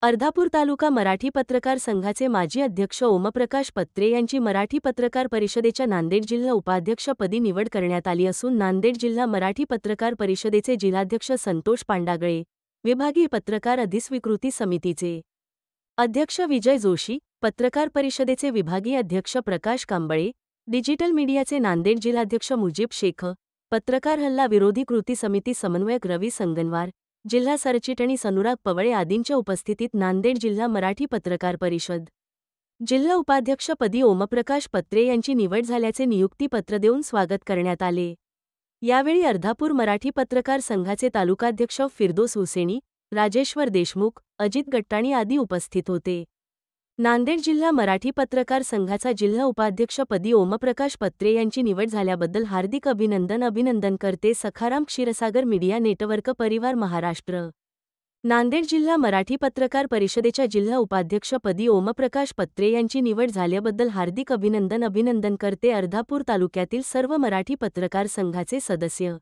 अर्धापूर तालुका मराठी पत्रकार संघाचे माजी अध्यक्ष ओमप्रकाश पत्रे यांची मराठी पत्रकार परिषदेच्या नांदेड जिल्हा उपाध्यक्षपदी निवड करण्यात आली असून नांदेड जिल्हा मराठी पत्रकार परिषदेचे जिल्हाध्यक्ष संतोष पांडागळे, विभागीय पत्रकार अधिस्वीकृती समितीचे अध्यक्ष विजय जोशी, पत्रकार परिषदेचे विभागीय अध्यक्ष प्रकाश कांबळे, डिजिटल मीडियाचे नांदेड जिल्हाध्यक्ष मुजीब शेख, पत्रकार हल्ला विरोधी कृती समिती समन्वयक रवी संगनवार, जिल्हा सरचिटणीस अनुराग पवळे आदींच्या उपस्थितीत नांदेड जिल्हा मराठी पत्रकार परिषद जिल्हा उपाध्यक्षपदी ओमप्रकाश पत्रे यांची निवड झाल्याचे नियुक्तीपत्र देऊन स्वागत करण्यात आले। यावेळी अर्धापूर मराठी पत्रकार संघाचे तालुकाध्यक्ष फिरदोस हुसेनी, राजेश्वर देशमुख, अजित गट्टाणी आदी उपस्थित होते। नांदेड जिल्हा मराठी पत्रकार संघाचा जिल्हा उपाध्यक्षपदी ओमप्रकाश पत्रे यांची निवड झाल्याबद्दल हार्दिक अभिनंदन करते सखाराम क्षीरसागर मीडिया नेटवर्क परिवार महाराष्ट्र। नांदेड जिल्हा मराठी पत्रकार परिषदेच्या जिल्हा उपाध्यक्षपदी ओमप्रकाश पत्रे यांची निवड झाल्याबद्दल हार्दिक अभिनंदन करते अर्धापूर तालुक्यातील सर्व मराठी पत्रकार संघाचे सदस्य।